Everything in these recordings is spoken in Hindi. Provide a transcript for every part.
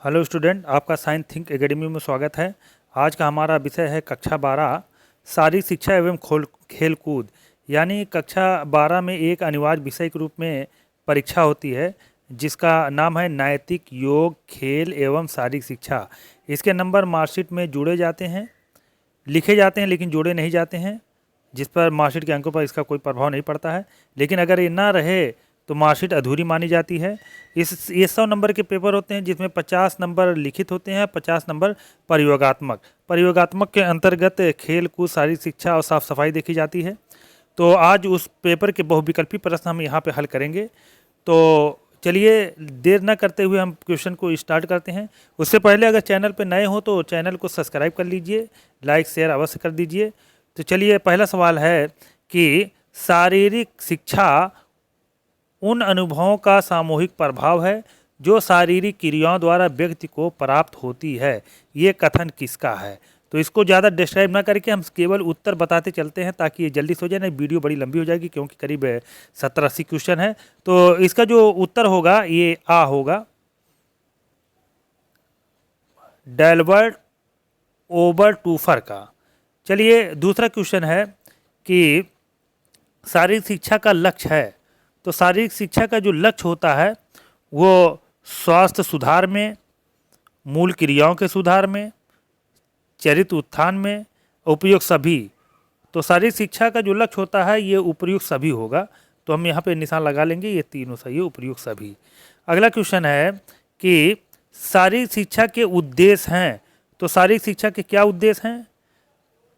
हेलो स्टूडेंट, आपका साइंस थिंक एकेडमी में स्वागत है। आज का हमारा विषय है कक्षा 12 शारीरिक शिक्षा एवं खेल कूद। यानी कक्षा 12 में एक अनिवार्य विषय के रूप में परीक्षा होती है जिसका नाम है नैतिक योग खेल एवं शारीरिक शिक्षा। इसके नंबर मार्कशीट में जोड़े जाते हैं, लिखे जाते हैं लेकिन जोड़े नहीं जाते हैं, जिस पर मार्कशीट के अंकों पर इसका कोई प्रभाव नहीं पड़ता है। लेकिन अगर ये ना रहे तो मार्कशीट अधूरी मानी जाती है। ये 100 नंबर के पेपर होते हैं जिसमें 50 नंबर लिखित होते हैं, 50 नंबर प्रयोगात्मक के अंतर्गत खेल कूद शारीरिक शिक्षा और साफ सफाई देखी जाती है। तो आज उस पेपर के बहुविकल्पी प्रश्न हम यहाँ पे हल करेंगे। तो चलिए देर न करते हुए हम क्वेश्चन को स्टार्ट करते हैं। उससे पहले अगर चैनल पर नए हो तो चैनल को सब्सक्राइब कर लीजिए, लाइक शेयर अवश्य कर दीजिए। तो चलिए पहला सवाल है कि शारीरिक शिक्षा उन अनुभवों का सामूहिक प्रभाव है जो शारीरिक क्रियाओं द्वारा व्यक्ति को प्राप्त होती है। ये कथन किसका है? तो इसको ज़्यादा डिस्क्राइब ना करके हम केवल उत्तर बताते चलते हैं ताकि ये जल्दी से हो जाए, नहीं वीडियो बड़ी लंबी हो जाएगी क्योंकि करीब 70-80 क्वेश्चन है। तो इसका जो उत्तर होगा ये आ होगा, डेल्बर्ट ओबरटूफर का। चलिए दूसरा क्वेश्चन है कि शारीरिक शिक्षा का लक्ष्य है। तो शारीरिक शिक्षा का जो लक्ष्य होता है वो स्वास्थ्य सुधार में, मूल क्रियाओं के सुधार में, चरित्र उत्थान में, उपयुक्त सभी। तो शारीरिक शिक्षा का जो लक्ष्य होता है ये उपयुक्त सभी होगा। तो हम यहाँ पे निशान लगा लेंगे, ये तीनों सही है, उपयुक्त सभी। अगला क्वेश्चन है कि शारीरिक शिक्षा के उद्देश्य हैं। तो शारीरिक शिक्षा के क्या उद्देश्य हैं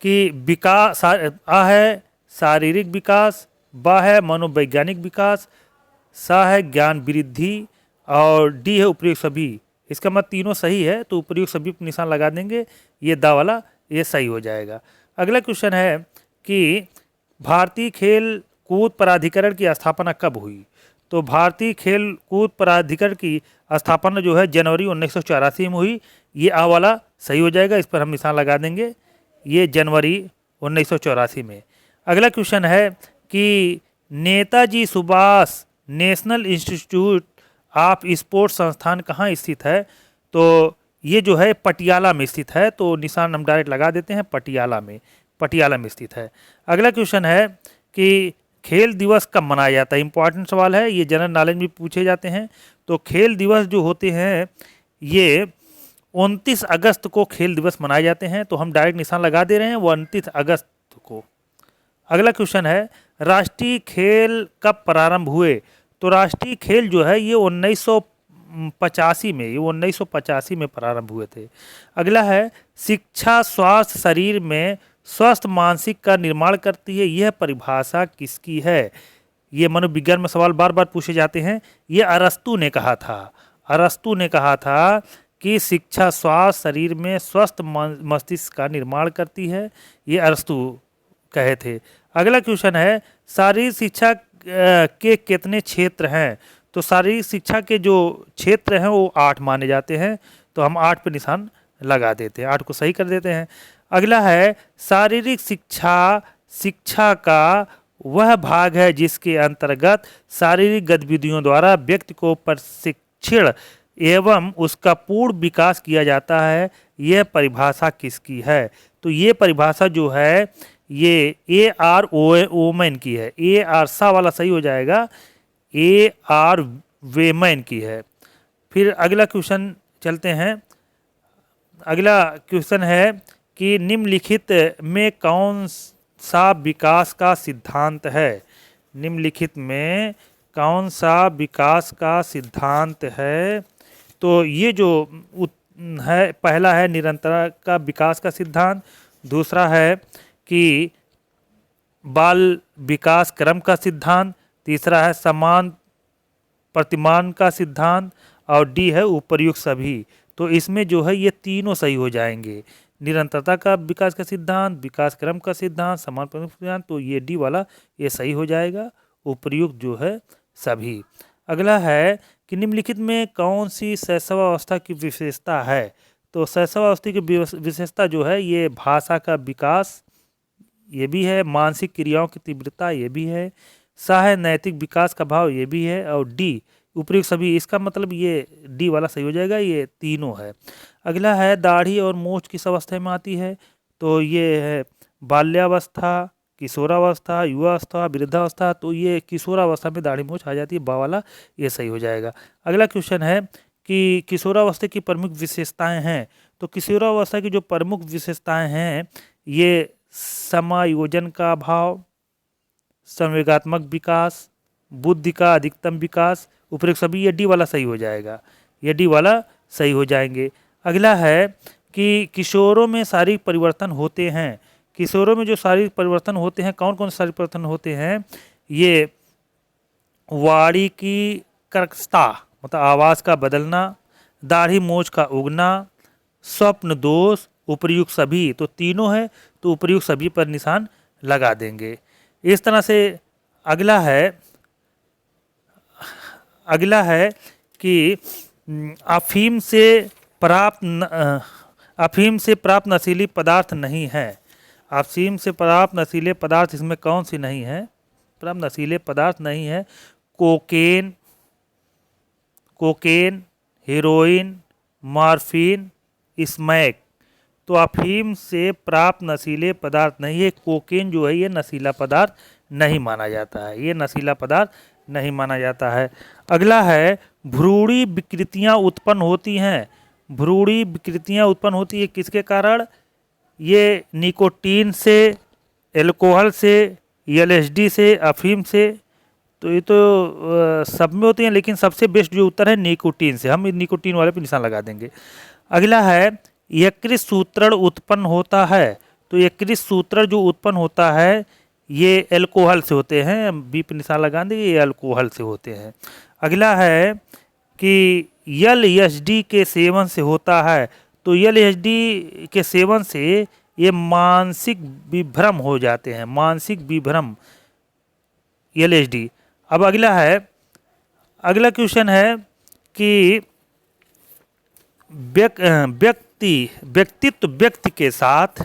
कि विकास, आ है शारीरिक विकास, ब है मनोवैज्ञानिक विकास, सा है ज्ञान वृद्धि और डी है उपयुक्त सभी। इसका मतलब तीनों सही है तो उपयुक्त सभी पर निशान लगा देंगे, ये दा वाला ये सही हो जाएगा। अगला क्वेश्चन है कि भारतीय खेल कूद प्राधिकरण की स्थापना कब हुई? तो भारतीय खेल कूद प्राधिकरण की स्थापना जो है जनवरी 1984 में हुई। ये आ वाला सही हो जाएगा, इस पर हम निशान लगा देंगे, ये जनवरी 1984 में। अगला क्वेश्चन है कि Netaji Subhash national institute of sports संस्थान कहाँ स्थित है? तो ये जो है पटियाला में स्थित है, तो निशान हम डायरेक्ट लगा देते हैं, पटियाला में स्थित है। अगला क्वेश्चन है कि खेल दिवस कब मनाया जाता है? इंपॉर्टेंट सवाल है, ये जनरल नॉलेज में पूछे जाते हैं। तो खेल दिवस जो होते हैं ये 29 अगस्त को खेल दिवस मनाए जाते हैं, तो हम डायरेक्ट निशान लगा दे रहे हैं, वो 29 अगस्त को। अगला क्वेश्चन है राष्ट्रीय खेल कब प्रारंभ हुए? तो राष्ट्रीय खेल जो है ये 1985 में प्रारंभ हुए थे। अगला है शिक्षा स्वास्थ्य शरीर में स्वस्थ मानसिक का निर्माण करती है, यह परिभाषा किसकी है? ये मनोविज्ञान में सवाल बार बार पूछे जाते हैं। ये अरस्तू ने कहा था कि शिक्षा स्वास्थ्य शरीर में स्वस्थ मस्तिष्क का निर्माण करती है, ये अरस्तू कहे थे। अगला क्वेश्चन है शारीरिक शिक्षा के कितने क्षेत्र हैं? तो शारीरिक शिक्षा के जो क्षेत्र हैं वो 8 माने जाते हैं, तो हम 8 पे निशान लगा देते हैं, 8 को सही कर देते हैं। अगला है शारीरिक शिक्षा का वह भाग है जिसके अंतर्गत शारीरिक गतिविधियों द्वारा व्यक्ति को प्रशिक्षण एवं उसका पूर्ण विकास किया जाता है, यह परिभाषा किसकी है? तो ये परिभाषा जो है ये AR वोमेन की है, AR सा वाला सही हो जाएगा, AR वेमेन की है। फिर अगला क्वेश्चन चलते हैं। अगला क्वेश्चन है कि निम्नलिखित में कौन सा विकास का सिद्धांत है? निम्नलिखित में कौन सा विकास का सिद्धांत है? तो ये जो है पहला है निरंतर का विकास का सिद्धांत, दूसरा है कि बाल विकास क्रम का सिद्धांत, तीसरा है समान प्रतिमान का सिद्धांत और डी है उपर्युक्त सभी। तो इसमें जो है ये तीनों सही हो जाएंगे, निरंतरता का विकास का सिद्धांत, विकास क्रम का सिद्धांत, समान प्रतिमान का सिद्धांत, तो ये डी वाला ये सही हो जाएगा, उपर्युक्त जो है सभी। अगला है कि निम्नलिखित में कौन सी शैशवावस्था की विशेषता है? तो शैशवावस्था की विशेषता जो है ये भाषा का विकास, ये भी है, मानसिक क्रियाओं की तीव्रता ये भी है, सा है नैतिक विकास का भाव ये भी है, और डी उपयुक्त सभी, इसका मतलब ये डी वाला सही हो जाएगा, ये तीनों है। अगला है दाढ़ी और मूछ किस अवस्था में आती है, तो ये है बाल्यावस्था, किशोरावस्था, युवावस्था, वृद्धावस्था। तो ये किशोरावस्था में दाढ़ी मूछ आ जाती है, बा वाला ये सही हो जाएगा। अगला क्वेश्चन है कि किशोरावस्था की प्रमुख विशेषताएं हैं, तो किशोरावस्था की जो प्रमुख विशेषताएं हैं, ये समायोजन का अभाव, संवेगात्मक विकास, बुद्धि का अधिकतम विकास, उपयुक्त सभी, ये डी वाला सही हो जाएगा, ये डी वाला सही हो जाएंगे। अगला है कि किशोरों में शारीरिक परिवर्तन होते हैं, किशोरों में जो शारीरिक परिवर्तन होते हैं, कौन कौन से शारीरिक परिवर्तन होते हैं, ये वाणी की कर्कशता मतलब आवाज़ का बदलना, दाढ़ी मूछ का उगना, स्वप्न दोष, उपयुक्त सभी। तो तीनों है, तो उपयुक्त सभी पर निशान लगा देंगे। इस तरह से अगला है कि अफीम से प्राप्त नशीली पदार्थ नहीं है, अफीम से प्राप्त नशीले पदार्थ इसमें कौन सी नहीं है, प्राप्त नशीले पदार्थ नहीं है, कोकेन, हेरोइन, मॉर्फिन, स्मैक। तो अफीम से प्राप्त नशीले पदार्थ नहीं है, कोकेन जो है ये नशीला पदार्थ नहीं माना जाता है, ये नशीला पदार्थ नहीं माना जाता है। अगला है भ्रूणी विकृतियां उत्पन्न होती हैं, भ्रूणी विकृतियां उत्पन्न होती है किसके कारण, ये निकोटीन से, एल्कोहल से, एलएसडी से, अफीम से। तो ये तो सब में होती हैं, लेकिन सबसे बेस्ट जो उत्तर है निकोटीन से, हम निकोटीन वाले पे निशान लगा देंगे। अगला है यकृत सूत्रण उत्पन्न होता है, तो यकृत सूत्रण जो उत्पन्न होता है ये एल्कोहल से होते हैं, बी पे निशान लगा देंगे, ये एल्कोहल से होते हैं। अगला है कि एलएसडी के सेवन से होता है, तो एलएसडी के सेवन से ये मानसिक विभ्रम हो जाते हैं, मानसिक विभ्रम, एलएसडी। अब अगला क्वेश्चन है कि व्यक्ति के साथ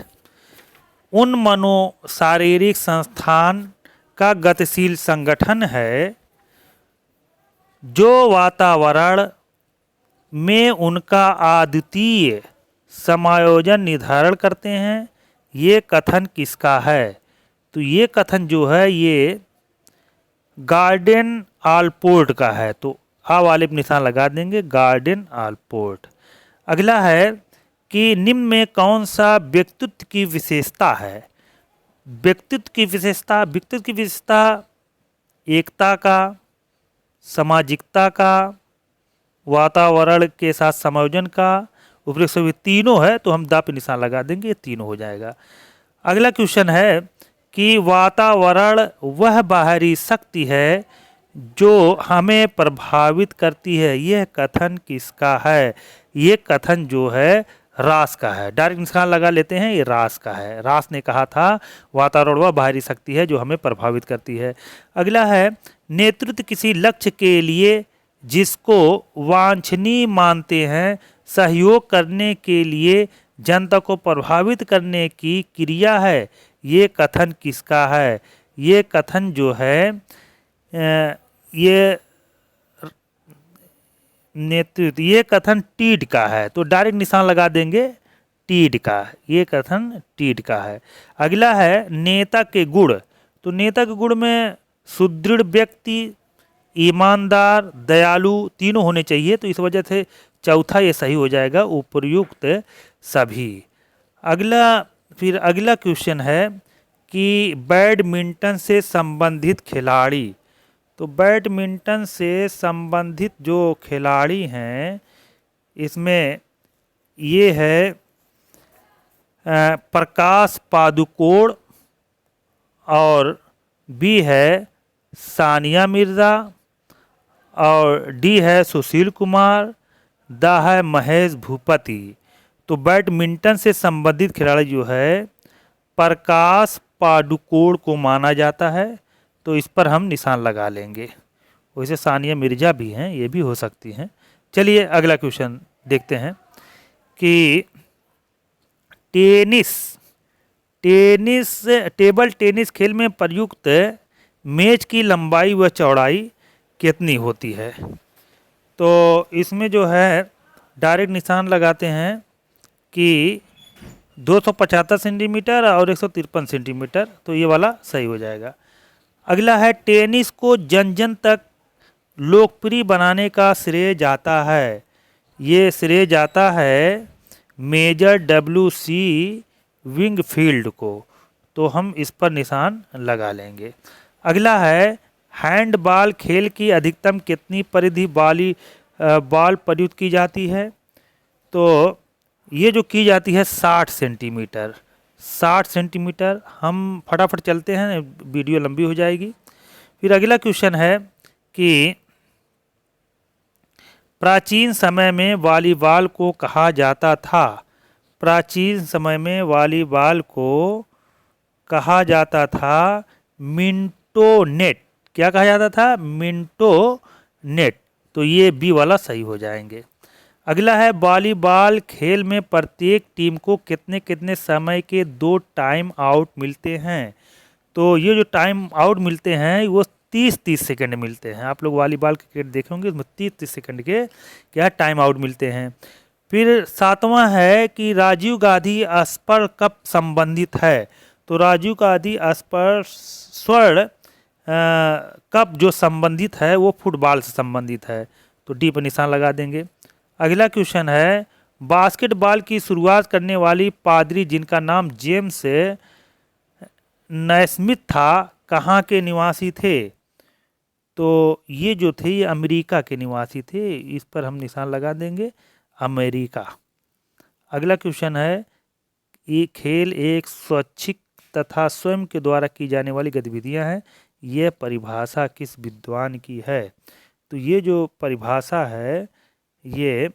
उन मनोशारीरिक संस्थान का गतिशील संगठन है जो वातावरण में उनका अद्वितीय समायोजन निर्धारण करते हैं, ये कथन किसका है, तो ये कथन जो है ये गार्डन आलपोर्ट का है, तो आ वाले पे निशान लगा देंगे, गार्डन आलपोर्ट। अगला है कि निम्न में कौन सा व्यक्तित्व की विशेषता है, व्यक्तित्व की विशेषता एकता का, सामाजिकता का, वातावरण के साथ समायोजन का, उपयुक्त सभी तीनों है, तो हम दा पे निशान लगा देंगे, तीनों हो जाएगा। अगला क्वेश्चन है कि वातावरण वह बाहरी शक्ति है जो हमें प्रभावित करती है, यह कथन किसका है, ये कथन जो है रास का है, डायरेक्ट निशान लगा लेते हैं, ये रास का है, रास ने कहा था वातावरण वह बाहरी शक्ति है जो हमें प्रभावित करती है। अगला है नेतृत्व किसी लक्ष्य के लिए जिसको वांछनीय मानते हैं, सहयोग करने के लिए जनता को प्रभावित करने की क्रिया है, ये कथन किसका है, ये कथन जो है ये नेतृत्व, ये कथन टीड का है, तो डायरेक्ट निशान लगा देंगे टीड का, ये कथन टीड का है। अगला है नेता के गुण, तो नेता के गुण में सुदृढ़ व्यक्ति, ईमानदार, दयालु तीनों होने चाहिए, तो इस वजह से चौथा ये सही हो जाएगा, उपयुक्त सभी। अगला क्वेश्चन है कि बैडमिंटन से संबंधित खिलाड़ी, तो बैडमिंटन से संबंधित जो खिलाड़ी हैं इसमें ये है प्रकाश पादुकोण, और बी है सानिया मिर्ज़ा, और डी है सुशील कुमार, दा है महेश भूपति। तो बैडमिंटन से संबंधित खिलाड़ी जो है प्रकाश पादुकोण को माना जाता है, तो इस पर हम निशान लगा लेंगे। वैसे सानिया मिर्ज़ा भी हैं, ये भी हो सकती हैं। चलिए अगला क्वेश्चन देखते हैं कि टेबल टेनिस खेल में प्रयुक्त मेज की लंबाई व चौड़ाई कितनी होती है, तो इसमें जो है डायरेक्ट निशान लगाते हैं कि 275 सेंटीमीटर और 153 सेंटीमीटर, तो ये वाला सही हो जाएगा। अगला है टेनिस को जन जन तक लोकप्रिय बनाने का श्रेय जाता है। ये श्रेय जाता है मेजर WC विंगफील्ड को, तो हम इस पर निशान लगा लेंगे। अगला है हैंडबॉल खेल की अधिकतम कितनी परिधि बॉल प्रयुक्त की जाती है। तो ये जो की जाती है 60 सेंटीमीटर। 60 सेंटीमीटर। हम फटाफट चलते हैं, वीडियो लंबी हो जाएगी। फिर अगला क्वेश्चन है कि प्राचीन समय में वॉलीबॉल को कहा जाता था। प्राचीन समय में वॉलीबॉल को कहा जाता था मिंटो नेट। क्या कहा जाता था? Minto net. तो ये बी वाला सही हो जाएंगे। अगला है वॉलीबॉल खेल में प्रत्येक टीम को कितने कितने समय के 2 टाइम आउट मिलते हैं। तो ये जो टाइम आउट मिलते हैं वो 30-30 सेकंड मिलते हैं। आप लोग वॉलीबॉल क्रिकेट देखे होंगे, उसमें 30-30 सेकंड के क्या टाइम आउट मिलते हैं। फिर 7वां है कि राजीव गांधी स्पर्श कप संबंधित है। तो राजीव गांधी स्वर्ण कप जो संबंधित है वो फुटबॉल से संबंधित है, तो डी पर निशान लगा देंगे। अगला क्वेश्चन है बास्केटबॉल की शुरुआत करने वाली पादरी जिनका नाम जेम्स नैस्मिथ था, कहाँ के निवासी थे। तो ये जो थे ये अमेरिका के निवासी थे, इस पर हम निशान लगा देंगे अमेरिका। अगला क्वेश्चन है ये खेल एक स्वैच्छिक तथा स्वयं के द्वारा की जाने वाली गतिविधियां हैं, यह परिभाषा किस विद्वान की है। तो ये जो परिभाषा है ये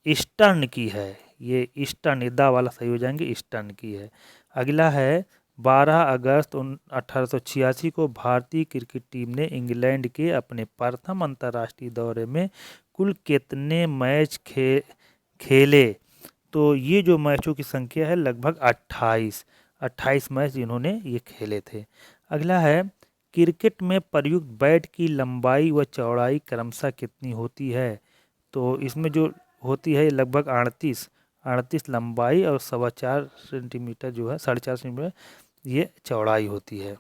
ईस्टर्न की है। ये ईस्टर्न, इद्दा वाला सही हो जाएंगे, ईस्टर्न की है। अगला है 12 अगस्त 1886 को भारतीय क्रिकेट टीम ने इंग्लैंड के अपने प्रथम अंतर्राष्ट्रीय दौरे में कुल कितने मैच खेले। तो ये जो मैचों की संख्या है लगभग 28 मैच इन्होंने ये खेले थे। अगला है क्रिकेट में प्रयुक्त बैट की लंबाई व चौड़ाई क्रमशः कितनी होती है। तो इसमें जो होती है लगभग 38 लंबाई और 4.25 सेंटीमीटर जो है 4.5 सेंटीमीटर ये चौड़ाई होती है।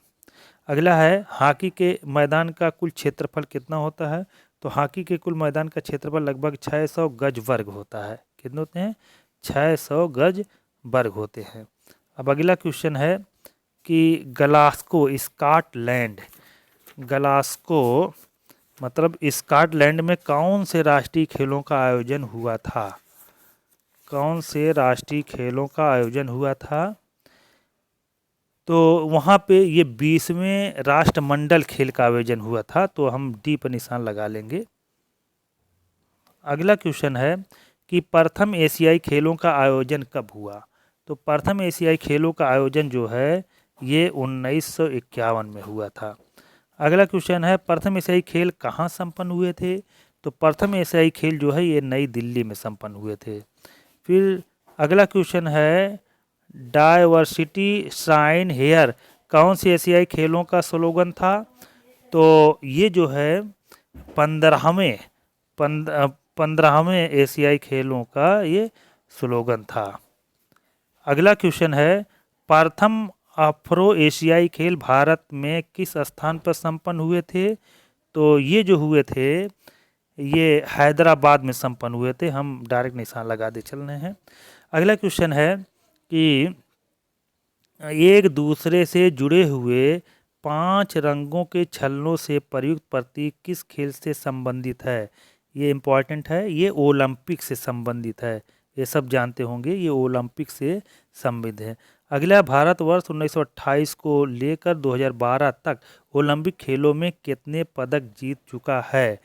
अगला है हॉकी के मैदान का कुल क्षेत्रफल कितना होता है। तो हॉकी के कुल मैदान का क्षेत्रफल लगभग 600 गज वर्ग होता है। कितने होते हैं? 600 गज वर्ग होते हैं। अब अगला क्वेश्चन है कि ग्लासगो स्कॉटलैंड में कौन से राष्ट्रीय खेलों का आयोजन हुआ था। कौन से राष्ट्रीय खेलों का आयोजन हुआ था। तो वहाँ पे ये 20वें राष्ट्रमंडल खेल का आयोजन हुआ था, तो हम डी पर निशान लगा लेंगे। अगला क्वेश्चन है कि प्रथम एशियाई खेलों का आयोजन कब हुआ। तो प्रथम एशियाई खेलों का आयोजन जो है ये 1951 में हुआ था। अगला क्वेश्चन है प्रथम एशियाई खेल कहाँ संपन्न हुए थे। तो प्रथम एशियाई खेल जो है ये नई दिल्ली में संपन्न हुए थे। फिर अगला क्वेश्चन है डाइवर्सिटी शाइन हेयर कौन सी एशियाई खेलों का स्लोगन था। तो ये जो है 15वें एशियाई खेलों का ये स्लोगन था। अगला क्वेश्चन है प्रथम अफ्रो एशियाई खेल भारत में किस स्थान पर संपन्न हुए थे। तो ये जो हुए थे ये हैदराबाद में संपन्न हुए थे। हम डायरेक्ट निशान लगा दे चल रहे हैं। अगला क्वेश्चन है कि एक दूसरे से जुड़े हुए 5 रंगों के छल्लों से प्रयुक्त प्रतीक किस खेल से संबंधित है। ये इम्पॉर्टेंट है, ये ओलंपिक से संबंधित है। ये सब जानते होंगे, ये ओलंपिक से संबंधित है। अगला भारतवर्ष 1928 को लेकर 2012 तक ओलंपिक खेलों में कितने पदक जीत चुका है।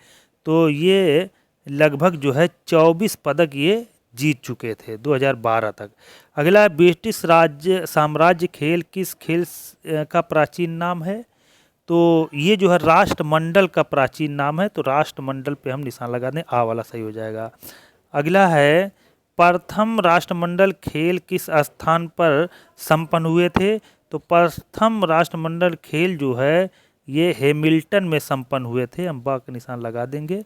तो ये लगभग जो है 24 पदक ये जीत चुके थे 2012 तक। अगला ब्रिटिश साम्राज्य खेल किस खेल का प्राचीन नाम है। तो ये जो है राष्ट्रमंडल का प्राचीन नाम है, तो राष्ट्रमंडल पे हम निशान लगा दें, आ वाला सही हो जाएगा। अगला है प्रथम राष्ट्रमंडल खेल किस स्थान पर संपन्न हुए थे। तो प्रथम राष्ट्रमंडल खेल जो है ये हैमिल्टन में संपन्न हुए थे। हम बा का निशान लगा देंगे।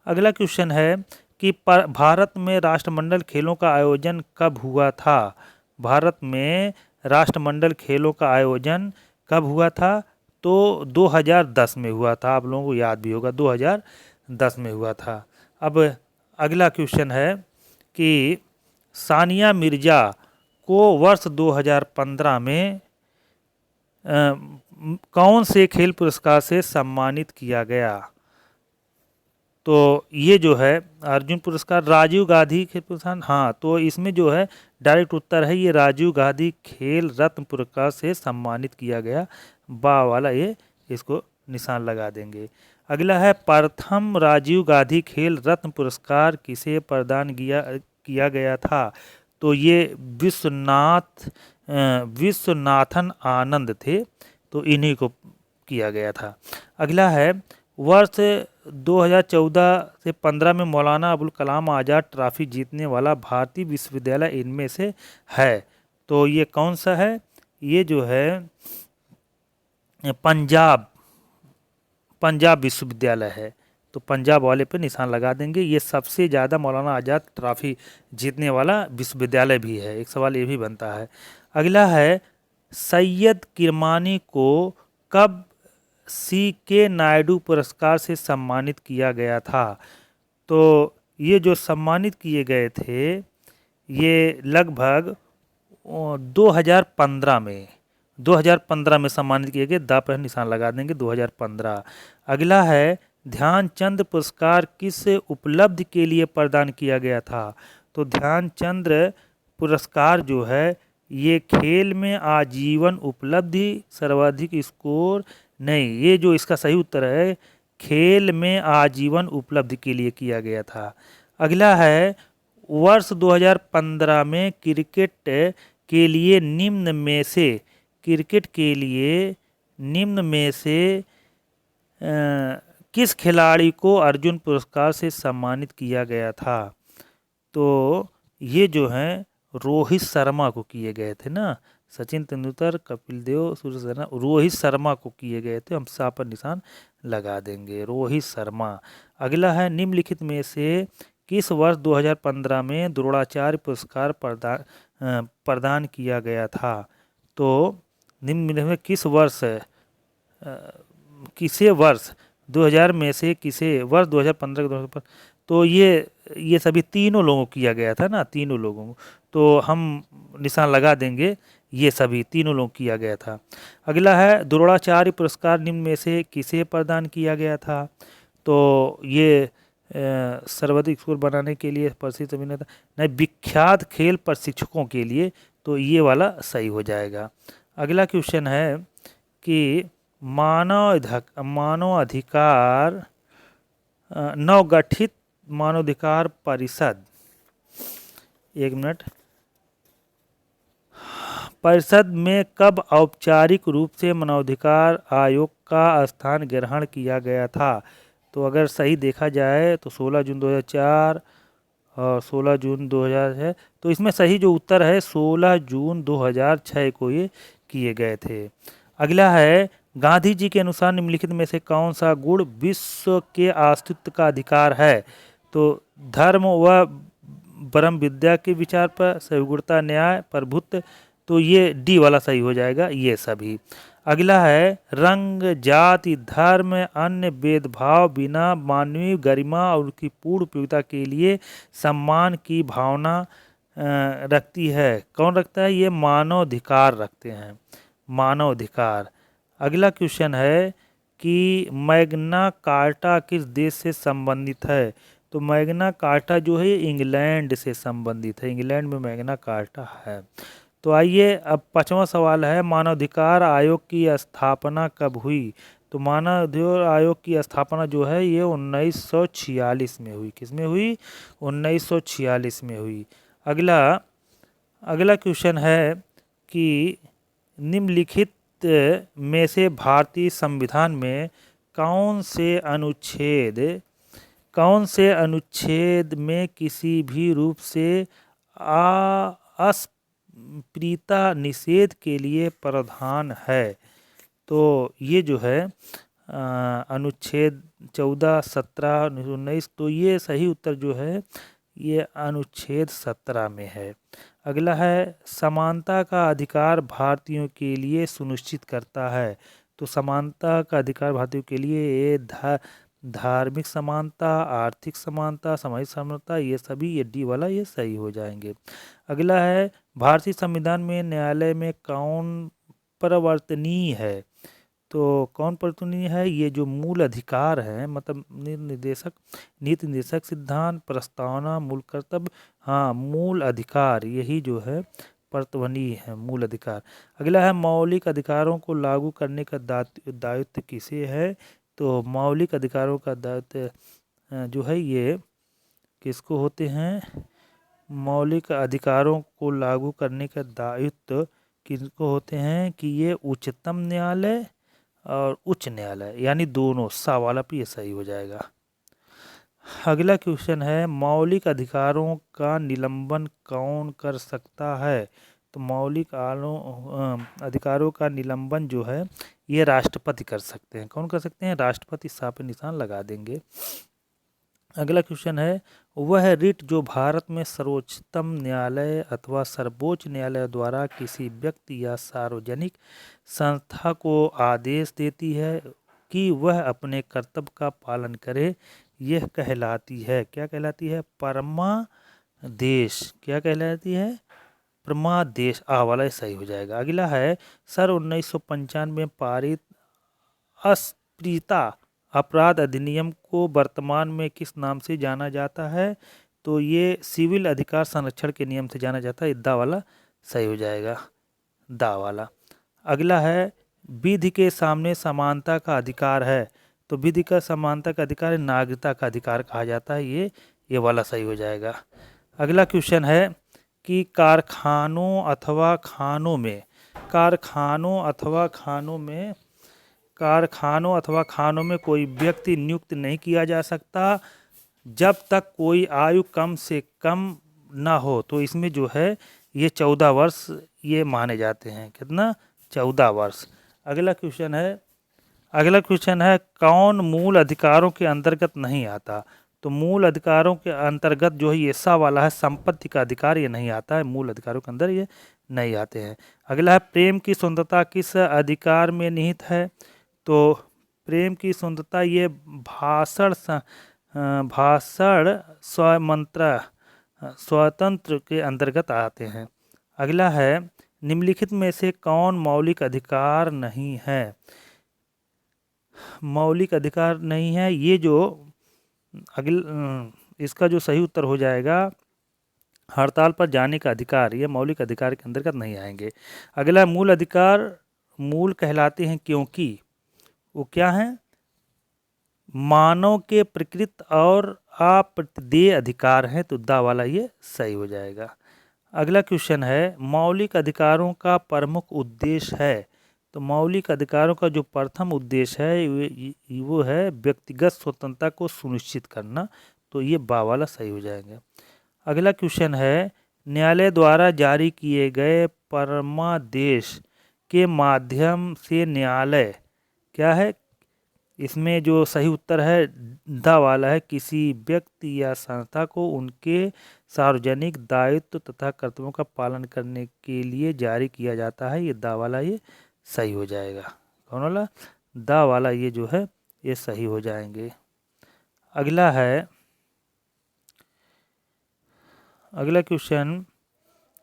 अगला क्वेश्चन है कि भारत में राष्ट्रमंडल खेलों का आयोजन कब हुआ था? भारत में राष्ट्रमंडल खेलों का आयोजन कब हुआ था? तो 2010 में हुआ था। आप लोगों को याद भी होगा, 2010 में हुआ था। अब अगला क्वेश्चन है कि सानिया मिर्ज़ा को वर्ष 2015 में कौन से खेल पुरस्कार से सम्मानित किया गया? तो ये जो है अर्जुन पुरस्कार, राजीव गांधी खेल पुरस्कार, हाँ, तो इसमें जो है डायरेक्ट उत्तर है ये राजीव गांधी खेल रत्न पुरस्कार से सम्मानित किया गया। बा वाला ये इसको निशान लगा देंगे। अगला है प्रथम राजीव गांधी खेल रत्न पुरस्कार किसे प्रदान किया गया था? तो ये विश्वनाथन आनंद थे, तो इन्हीं को किया गया था। अगला है वर्ष 2014 से 15 में मौलाना अबुल कलाम आज़ाद ट्रॉफी जीतने वाला भारतीय विश्वविद्यालय इनमें से है? तो ये कौन सा है? ये जो है पंजाब विश्वविद्यालय है, तो पंजाब वाले पे निशान लगा देंगे। ये सबसे ज़्यादा मौलाना आज़ाद ट्रॉफी जीतने वाला विश्वविद्यालय भी है। एक सवाल ये भी बनता है। अगला है सैयद किरमानी को कब C.K. नायडू पुरस्कार से सम्मानित किया गया था? तो ये जो सम्मानित किए गए थे ये लगभग 2015 में सम्मानित किए गए। दा पर निशान लगा देंगे, 2015। अगला है ध्यानचंद पुरस्कार किस उपलब्धि के लिए प्रदान किया गया था? तो ध्यानचंद पुरस्कार जो है ये खेल में आजीवन उपलब्धि, सर्वाधिक स्कोर नहीं, ये जो इसका सही उत्तर है खेल में आजीवन उपलब्धि के लिए किया गया था। अगला है वर्ष 2015 में क्रिकेट के लिए निम्न में से किस खिलाड़ी को अर्जुन पुरस्कार से सम्मानित किया गया था? तो ये जो हैं रोहित शर्मा को किए गए थे ना। सचिन तेंदुलकर, कपिल देव, सूर्य शर्मा, रोहित शर्मा को किए गए थे। हम सा पर निशान लगा देंगे, रोहित शर्मा। अगला है निम्नलिखित में से किस वर्ष 2015 में द्रोणाचार्य पुरस्कार प्रदान किया गया था? तो निम्न में किस वर्ष किसे वर्ष 2000 में से किसे वर्ष 2015 के 2015, तो ये सभी तीनों लोगों को किया गया था ना, तीनों लोगों को, तो हम निशान लगा देंगे ये सभी तीनों लोग किया गया था। अगला है द्रोणाचार्य पुरस्कार निम्न में से किसे प्रदान किया गया था? तो ये सर्वाधिक स्कोर बनाने के लिए प्रसिद्ध अभिनेता नहीं, विख्यात खेल प्रशिक्षकों के लिए, तो ये वाला सही हो जाएगा। अगला क्वेश्चन है कि नवगठित मानवाधिकार परिषद, एक मिनट, परिषद में कब औपचारिक रूप से मानवाधिकार आयोग का स्थान ग्रहण किया गया था? तो अगर सही देखा जाए तो 16 जून 2004 और 16 जून 2000 है, तो इसमें सही जो उत्तर है 16 जून 2006 को ये किए गए थे। अगला है गांधी जी के अनुसार निम्नलिखित में से कौन सा गुण विश्व के अस्तित्व का अधिकार है? तो धर्म व ब्रह्म विद्या के विचार पर, सहिष्णुता, न्याय, प्रभुत्व, तो ये डी वाला सही हो जाएगा, ये सभी। अगला है रंग, जाति, धर्म, अन्य भेदभाव बिना मानवीय गरिमा और उसकी पूर्ण उपयोगिता के लिए सम्मान की भावना रखती है। कौन रखता है? ये मानवाधिकार रखते हैं, मानवाधिकार। अगला क्वेश्चन है कि मैग्ना कार्टा किस देश से संबंधित है? तो मैग्ना कार्टा जो है इंग्लैंड से संबंधित है, इंग्लैंड में मैग्ना कार्टा है। तो आइए अब 5वां सवाल है मानवाधिकार आयोग की स्थापना कब हुई? तो मानवाधिकार आयोग की स्थापना जो है ये 1946 में हुई। किस में हुई? 1946 में हुई। अगला क्वेश्चन है कि निम्नलिखित में से भारतीय संविधान में कौन से अनुच्छेद में किसी भी रूप से अस्पृश्यता निषेध के लिए प्रावधान है? तो ये जो है अनुच्छेद 14, 17, 19। तो ये सही उत्तर जो है ये अनुच्छेद 17 में है। अगला है समानता का अधिकार भारतीयों के लिए सुनिश्चित करता है। तो समानता का अधिकार भारतीयों के लिए ये धार्मिक समानता, आर्थिक समानता, सामाजिक समानता, ये सभी ये डी वाला ये सही हो जाएंगे। अगला है भारतीय संविधान में न्यायालय में कौन परिवर्तनीय है। तो कौन परिवर्तनीय है, ये जो मूल अधिकार है, मतलब नीति निर्देशक सिद्धांत, प्रस्तावना, मूल कर्तव्य, हाँ मूल अधिकार, यही जो है परिवर्तनीय है, मूल अधिकार। अगला है मौलिक अधिकारों को लागू करने का दायित्व किसे है। तो मौलिक अधिकारों का दायित्व जो है ये किसको होते हैं, मौलिक अधिकारों को लागू करने का दायित्व किसको होते हैं कि ये उच्चतम न्यायालय और उच्च न्यायालय, यानी दोनों सा वाला पे ये सही हो जाएगा। अगला क्वेश्चन है मौलिक अधिकारों का निलंबन कौन कर सकता है। तो मौलिक अधिकारों का निलंबन जो है ये राष्ट्रपति कर सकते हैं। कौन कर सकते हैं, राष्ट्रपति। सा पे निशान लगा देंगे। अगला क्वेश्चन है वह रिट जो भारत में सर्वोच्चतम न्यायालय अथवा सर्वोच्च न्यायालय द्वारा किसी व्यक्ति या सार्वजनिक संस्था को आदेश देती है कि वह अपने कर्तव्य का पालन करे, यह कहलाती है, क्या कहलाती है, परमादेश। क्या कहलाती है, परमादेश। आ वाला सही हो जाएगा। अगला है सर 1995 में पारित अस्पृश्यता अपराध अधिनियम को वर्तमान में किस नाम से जाना जाता है। तो ये सिविल अधिकार संरक्षण के नियम से जाना जाता है। दा वाला सही हो जाएगा, दा वाला। अगला है विधि के सामने समानता का अधिकार है। तो विधि का समानता का अधिकार नागरिकता का अधिकार कहा जाता है। ये वाला सही हो जाएगा। अगला क्वेश्चन है कि कारखानों अथवा खानों में कोई व्यक्ति नियुक्त नहीं किया जा सकता जब तक कोई आयु कम से कम ना हो। तो इसमें जो है ये 14 वर्ष ये माने जाते हैं। कितना, 14 वर्ष। अगला क्वेश्चन है कौन मूल अधिकारों के अंतर्गत नहीं आता। तो मूल अधिकारों के अंतर्गत जो है ये सा वाला है, संपत्ति का अधिकार, ये नहीं आता है, मूल अधिकारों के अंदर ये नहीं आते हैं। अगला है प्रेम की स्वतंत्रता किस अधिकार में निहित है। तो प्रेम की स्वतंत्रता ये भाषण स्वतंत्र के अंतर्गत आते हैं। अगला है निम्नलिखित में से कौन मौलिक अधिकार नहीं है। मौलिक अधिकार नहीं है, ये जो इसका जो सही उत्तर हो जाएगा हड़ताल पर जाने का अधिकार, ये मौलिक अधिकार के अंतर्गत नहीं आएंगे। अगला मूल अधिकार मूल कहलाते हैं क्योंकि वो क्या है, मानव के प्रकृत और अप्रतिदेय अधिकार हैं। तो दा वाला ये सही हो जाएगा। अगला क्वेश्चन है मौलिक अधिकारों का प्रमुख उद्देश्य है। तो मौलिक अधिकारों का जो प्रथम उद्देश्य है वो है व्यक्तिगत स्वतंत्रता को सुनिश्चित करना। तो ये बा वाला सही हो जाएगा। अगला क्वेश्चन है न्यायालय द्वारा जारी किए गए परमादेश के माध्यम से न्यायालय क्या है, इसमें जो सही उत्तर है दा वाला है, किसी व्यक्ति या संस्था को उनके सार्वजनिक दायित्व तथा कर्तव्यों का पालन करने के लिए जारी किया जाता है। ये दा वाला ये सही हो जाएगा। कौन वाला, दा वाला ये जो है ये सही हो जाएंगे। अगला क्वेश्चन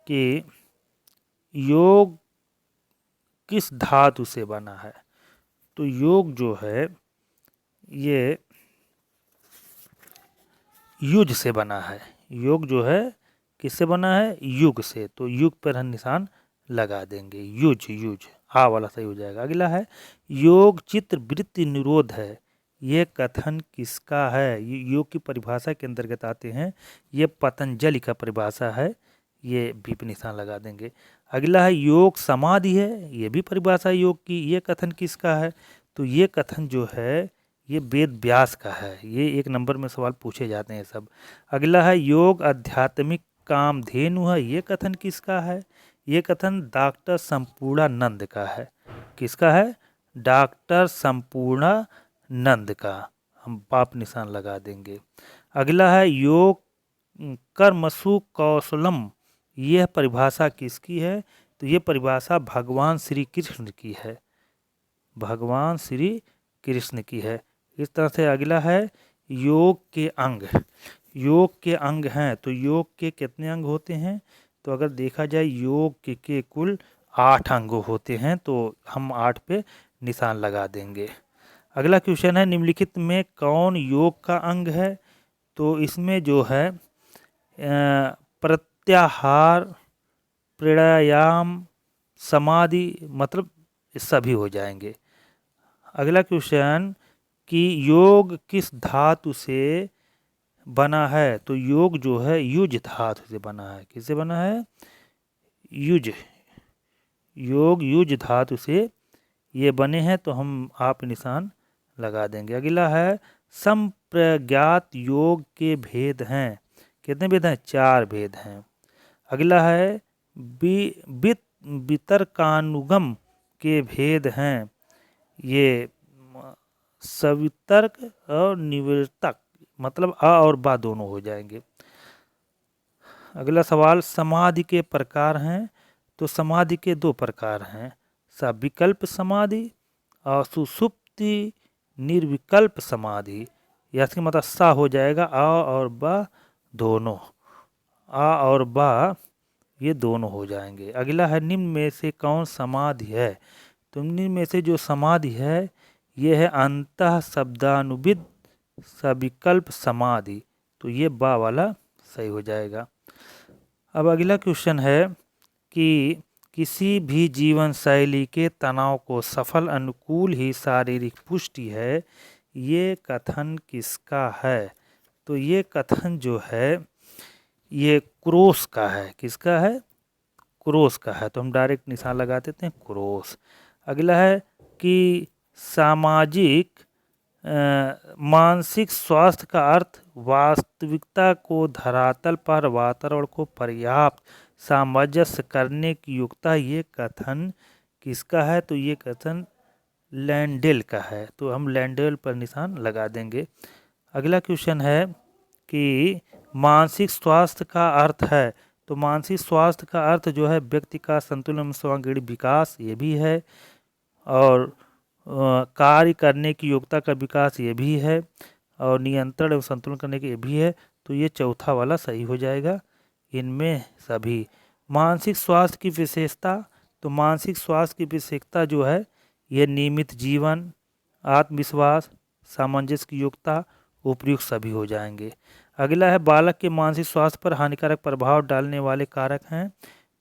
कि योग किस धातु से बना है। तो योग जो है ये युज से बना है। योग जो है किससे बना है, युग से। तो युग पर हम निशान लगा देंगे, युज आ वाला सही हो जाएगा। अगला है योग चित्त वृत्ति निरोध है, ये कथन किसका है। ये योग की परिभाषा के अंतर्गत आते हैं, ये पतंजलि का परिभाषा है, ये बी पे निशान लगा देंगे। अगला है योग समाधि है, ये भी परिभाषा योग की, ये कथन किसका है। तो ये कथन जो है ये वेद व्यास का है। ये 1 नंबर में सवाल पूछे जाते हैं सब। अगला है योग आध्यात्मिक कामधेनु है, ये कथन किसका है। ये कथन डॉक्टर संपूर्णानंद का है। किसका है, डॉक्टर संपूर्णानंद का, हम पाप निशान लगा देंगे। अगला है योग कर्मसु कौशलम, यह परिभाषा किसकी है? तो ये परिभाषा भगवान श्री कृष्ण की है, भगवान श्री कृष्ण की है। इस तरह से अगला है योग के अंग। योग के अंग हैं तो योग के कितने अंग होते हैं? तो अगर देखा जाए योग के कुल 8 अंग होते हैं, तो हम 8 पे निशान लगा देंगे। अगला क्वेश्चन है निम्नलिखित में कौन योग का अंग है? तो इसमें जो है प्रत्याहार, प्राणायाम, समाधि, मतलब सभी हो जाएंगे। अगला क्वेश्चन कि योग किस धातु से बना है? तो योग जो है युज धातु से बना है। किससे बना है? युज, योग युज धातु से ये बने हैं, तो हम आप निशान लगा देंगे। अगला है संप्रज्ञात योग के भेद हैं। कितने भेद हैं? 4 भेद हैं। अगला है वितर्कानुगम के भेद हैं। ये सवितर्क और निवर्तक, मतलब अ और बा दोनों हो जाएंगे। अगला सवाल समाधि के प्रकार हैं। तो समाधि के 2 प्रकार हैं, सविकल्प समाधि और सुषुप्ति निर्विकल्प समाधि। या इसका मतलब सा हो जाएगा, आ और बा दोनों, आ और बा ये दोनों हो जाएंगे। अगला है निम्न में से कौन समाधि है? तो निम्न में से जो समाधि है ये है अंतः शब्दानुविद सविकल्प समाधि, तो ये बा वाला सही हो जाएगा। अब अगला क्वेश्चन है कि किसी भी जीवन शैली के तनाव को सफल अनुकूल ही शारीरिक पुष्टि है, ये कथन किसका है? तो ये कथन जो है ये क्रोस का है। किसका है? क्रोस का है, तो हम डायरेक्ट निशान लगा देते हैं क्रोस। अगला है कि सामाजिक मानसिक स्वास्थ्य का अर्थ वास्तविकता को धरातल पर वातावरण को पर्याप्त सामंजस्य करने की योग्यता, ये कथन किसका है? तो ये कथन लैंडेल का है, तो हम लैंडेल पर निशान लगा देंगे। अगला क्वेश्चन है कि मानसिक स्वास्थ्य का अर्थ है। तो मानसिक स्वास्थ्य का अर्थ जो है व्यक्ति का संतुलन सर्वांगीण विकास, ये भी है, और कार्य करने की योग्यता का विकास, ये भी है, और नियंत्रण एवं संतुलन करने की ये भी है। तो ये चौथा वाला सही हो जाएगा इनमें सभी। मानसिक स्वास्थ्य की विशेषता, तो मानसिक स्वास्थ्य की विशेषता जो है ये नियमित जीवन, आत्मविश्वास, सामंजस्य की योग्यता, उपयुक्त सभी हो जाएंगे। अगला है बालक के मानसिक स्वास्थ्य पर हानिकारक प्रभाव डालने वाले कारक हैं।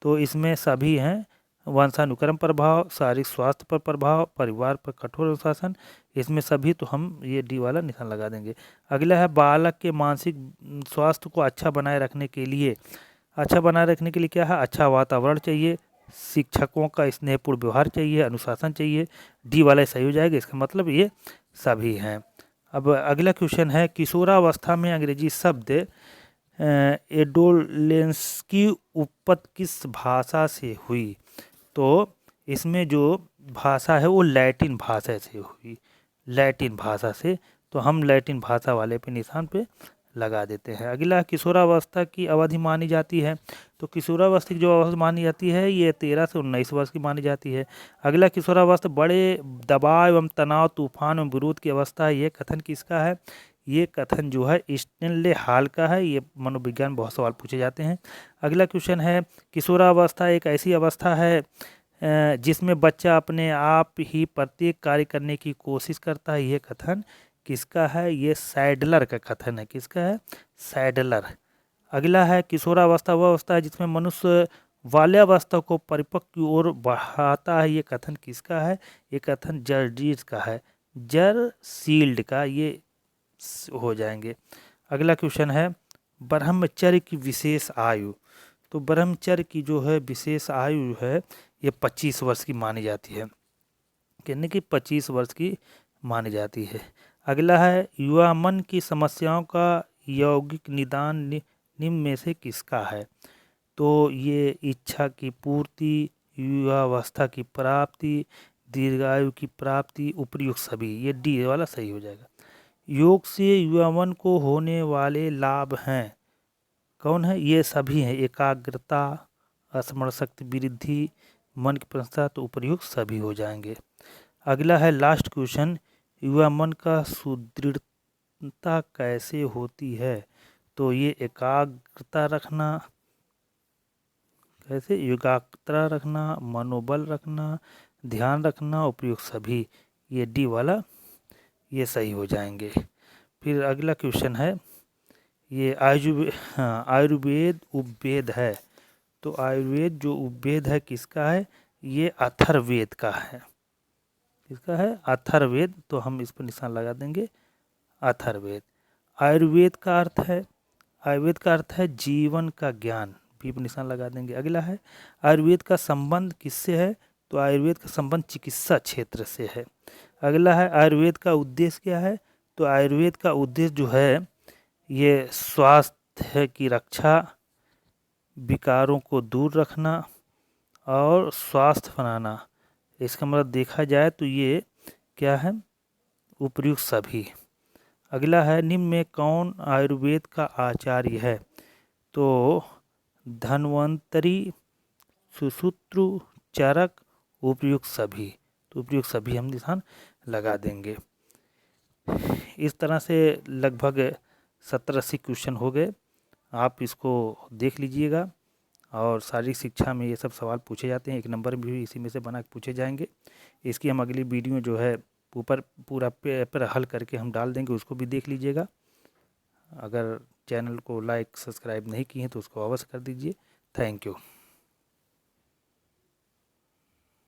तो इसमें सभी हैं, वंशानुक्रम प्रभाव, शारीरिक स्वास्थ्य पर प्रभाव, परिवार पर कठोर अनुशासन, इसमें सभी, तो हम ये डी वाला निशान लगा देंगे। अगला है बालक के मानसिक स्वास्थ्य को अच्छा बनाए रखने के लिए, अच्छा बनाए रखने के लिए क्या है? अच्छा वातावरण चाहिए, शिक्षकों का स्नेहपूर्ण व्यवहार चाहिए, अनुशासन चाहिए, डी वाला सही हो जाएगा। इसका मतलब ये सभी हैं। अब अगला क्वेश्चन है किशोरावस्था में अंग्रेजी शब्द एडोलेंस की उत्पत्ति किस भाषा से हुई? तो इसमें जो भाषा है वो लैटिन भाषा से हुई, लैटिन भाषा से, तो हम लैटिन भाषा वाले पे निशान पे लगा देते हैं। अगला किशोरावस्था की अवधि मानी जाती है। तो किशोरावस्था की जो अवधि मानी जाती है ये 13 से 19 वर्ष की मानी जाती है। अगला किशोरावस्था बड़े दबाव एवं तनाव, तूफान एवं विरोध की अवस्था है, ये कथन किसका है? ये कथन जो है स्टेनले हॉल का है। ये मनोविज्ञान बहुत सवाल पूछे जाते हैं। अगला क्वेश्चन है किशोरावस्था एक ऐसी अवस्था है जिसमें बच्चा अपने आप ही प्रत्येक कार्य करने की कोशिश करता है, ये कथन किसका है? ये सैडलर का कथन है। किसका है? सैडलर। अगला है किशोरावस्था वह अवस्था है जिसमें मनुष्य बाल्यावस्था को परिपक्व की ओर बढ़ाता है, ये कथन किसका है? ये कथन जर्जीज का है, जरसील्ड का, ये हो जाएंगे। अगला क्वेश्चन है ब्रह्मचर्य की विशेष आयु। तो ब्रह्मचर्य की जो है विशेष आयु है ये 25 वर्ष की मानी जाती है, कहने की 25 वर्ष की मानी जाती है। अगला है युवा मन की समस्याओं का यौगिक निदान निम्न में से किसका है? तो ये इच्छा की पूर्ति, युवावस्था की प्राप्ति, दीर्घायु की प्राप्ति, उपयुक्त सभी, ये डी वाला सही हो जाएगा। योग से युवा मन को होने वाले लाभ हैं, कौन है? ये सभी हैं, एकाग्रता, स्मरण शक्ति वृद्धि, मन की प्रसन्नता, तो उपयुक्त सभी हो जाएंगे। अगला है लास्ट क्वेश्चन, युवा मन का सुदृढ़ता कैसे होती है? तो ये एकाग्रता रखना, कैसे? एकाग्रता रखना, मनोबल रखना, ध्यान रखना, उपयुक्त सभी, ये डी वाला ये सही हो जाएंगे। फिर अगला क्वेश्चन है, ये आयुर्वेद उपवेद है, तो आयुर्वेद जो उपवेद है किसका है? ये अथर्ववेद का है। किसका है? अथर्ववेद, तो हम इस पर निशान लगा देंगे, अथर्ववेद। आयुर्वेद का अर्थ है, आयुर्वेद का अर्थ है जीवन का ज्ञान, भी पर निशान लगा देंगे। अगला है, आयुर्वेद का संबंध किससे है? तो आयुर्वेद का संबंध चिकित्सा क्षेत्र से है। अगला है, आयुर्वेद का उद्देश्य क्या है? तो आयुर्वेद का उद्देश्य जो है ये स्वास्थ्य की रक्षा, विकारों को दूर रखना और स्वास्थ्य बनाना। इसका मतलब देखा जाए तो ये क्या है? उपयुक्त सभी। अगला है, निम्न में कौन आयुर्वेद का आचार्य है? तो धन्वंतरी, सुश्रुत, चरक, उपयुक्त सभी, तो उपयुक्त सभी हम निशान लगा देंगे। इस तरह से लगभग 70-80 क्वेश्चन हो गए, आप इसको देख लीजिएगा। और शारीरिक शिक्षा में ये सब सवाल पूछे जाते हैं, 1 नंबर भी इसी में से बना के पूछे जाएंगे। इसकी हम अगली वीडियो जो है ऊपर पूरा पेपर हल करके हम डाल देंगे, उसको भी देख लीजिएगा। अगर चैनल को लाइक सब्सक्राइब नहीं किए हैं तो उसको अवश्य कर दीजिए। Thank you.